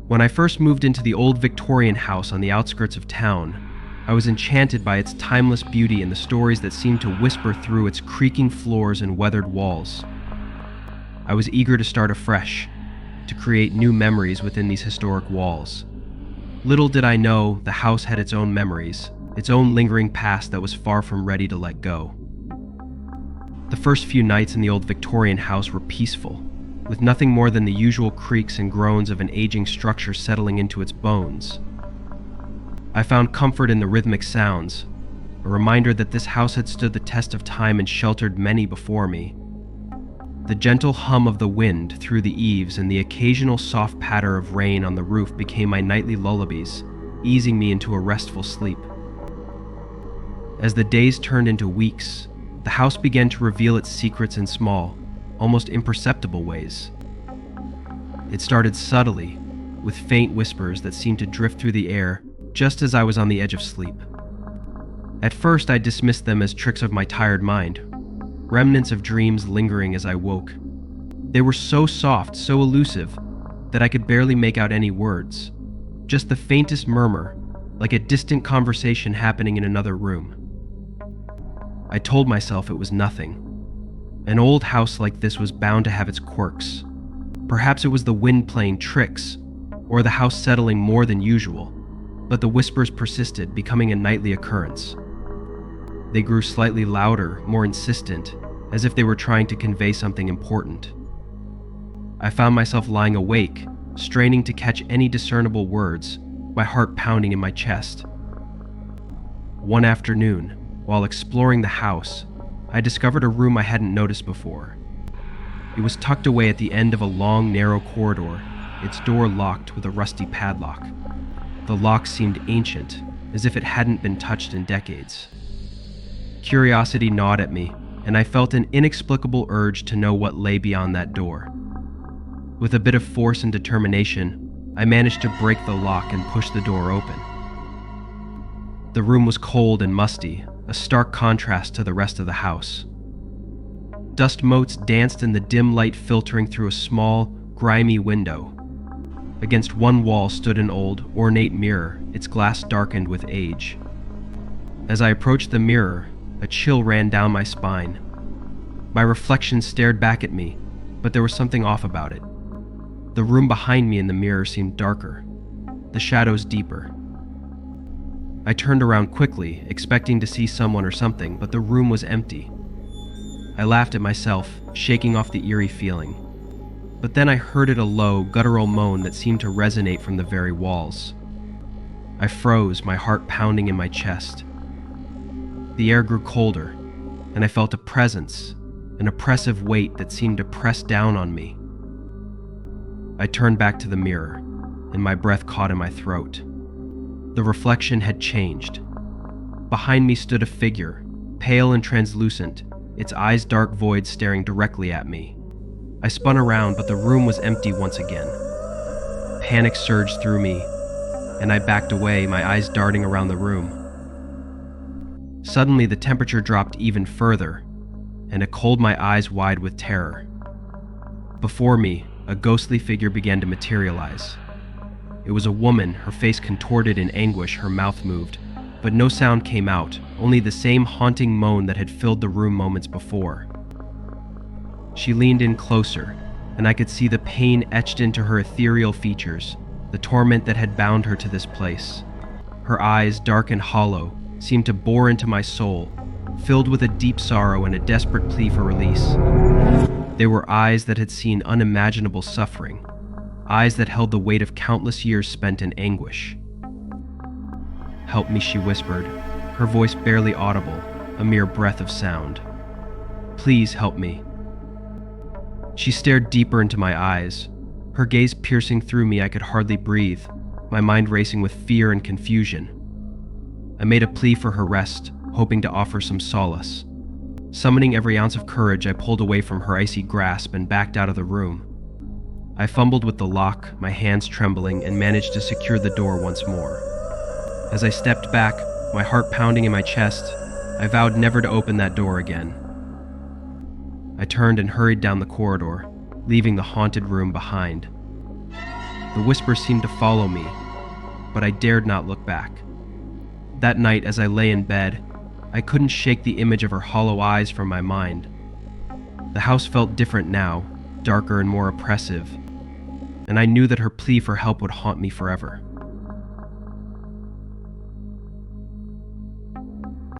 When I first moved into the old Victorian house on the outskirts of town, I was enchanted by its timeless beauty and the stories that seemed to whisper through its creaking floors and weathered walls. I was eager to start afresh, to create new memories within these historic walls. Little did I know the house had its own memories, its own lingering past that was far from ready to let go. The first few nights in the old Victorian house were peaceful, with nothing more than the usual creaks and groans of an aging structure settling into its bones. I found comfort in the rhythmic sounds, a reminder that this house had stood the test of time and sheltered many before me. The gentle hum of the wind through the eaves and the occasional soft patter of rain on the roof became my nightly lullabies, easing me into a restful sleep. As the days turned into weeks, the house began to reveal its secrets in small, almost imperceptible ways. It started subtly, with faint whispers that seemed to drift through the air just as I was on the edge of sleep. At first, I dismissed them as tricks of my tired mind, remnants of dreams lingering as I woke. They were so soft, so elusive, that I could barely make out any words, just the faintest murmur, like a distant conversation happening in another room. I told myself it was nothing. An old house like this was bound to have its quirks. Perhaps it was the wind playing tricks, or the house settling more than usual, but the whispers persisted, becoming a nightly occurrence. They grew slightly louder, more insistent, as if they were trying to convey something important. I found myself lying awake, straining to catch any discernible words, my heart pounding in my chest. One afternoon, while exploring the house, I discovered a room I hadn't noticed before. It was tucked away at the end of a long, narrow corridor, its door locked with a rusty padlock. The lock seemed ancient, as if it hadn't been touched in decades. Curiosity gnawed at me, and I felt an inexplicable urge to know what lay beyond that door. With a bit of force and determination, I managed to break the lock and push the door open. The room was cold and musty, a stark contrast to the rest of the house. Dust motes danced in the dim light filtering through a small, grimy window. Against one wall stood an old, ornate mirror, its glass darkened with age. As I approached the mirror, a chill ran down my spine. My reflection stared back at me, but there was something off about it. The room behind me in the mirror seemed darker, the shadows deeper. I turned around quickly, expecting to see someone or something, but the room was empty. I laughed at myself, shaking off the eerie feeling. But then I heard a low, guttural moan that seemed to resonate from the very walls. I froze, my heart pounding in my chest. The air grew colder, and I felt a presence, an oppressive weight that seemed to press down on me. I turned back to the mirror, and my breath caught in my throat. The reflection had changed. Behind me stood a figure, pale and translucent, its eyes dark voids staring directly at me. I spun around, but the room was empty once again. Panic surged through me, and I backed away, my eyes darting around the room. Suddenly, the temperature dropped even further, and it cold my eyes wide with terror. Before me, a ghostly figure began to materialize. It was a woman, her face contorted in anguish, her mouth moved, but no sound came out, only the same haunting moan that had filled the room moments before. She leaned in closer, and I could see the pain etched into her ethereal features, the torment that had bound her to this place. Her eyes, dark and hollow, seemed to bore into my soul, filled with a deep sorrow and a desperate plea for release. They were eyes that had seen unimaginable suffering, eyes that held the weight of countless years spent in anguish. "Help me," she whispered, her voice barely audible, a mere breath of sound. "Please help me." She stared deeper into my eyes, her gaze piercing through me. I could hardly breathe, my mind racing with fear and confusion. I made a plea for her rest, hoping to offer some solace. Summoning every ounce of courage, I pulled away from her icy grasp and backed out of the room. I fumbled with the lock, my hands trembling, and managed to secure the door once more. As I stepped back, my heart pounding in my chest, I vowed never to open that door again. I turned and hurried down the corridor, leaving the haunted room behind. The whisper seemed to follow me, but I dared not look back. That night, as I lay in bed, I couldn't shake the image of her hollow eyes from my mind. The house felt different now, darker and more oppressive, and I knew that her plea for help would haunt me forever.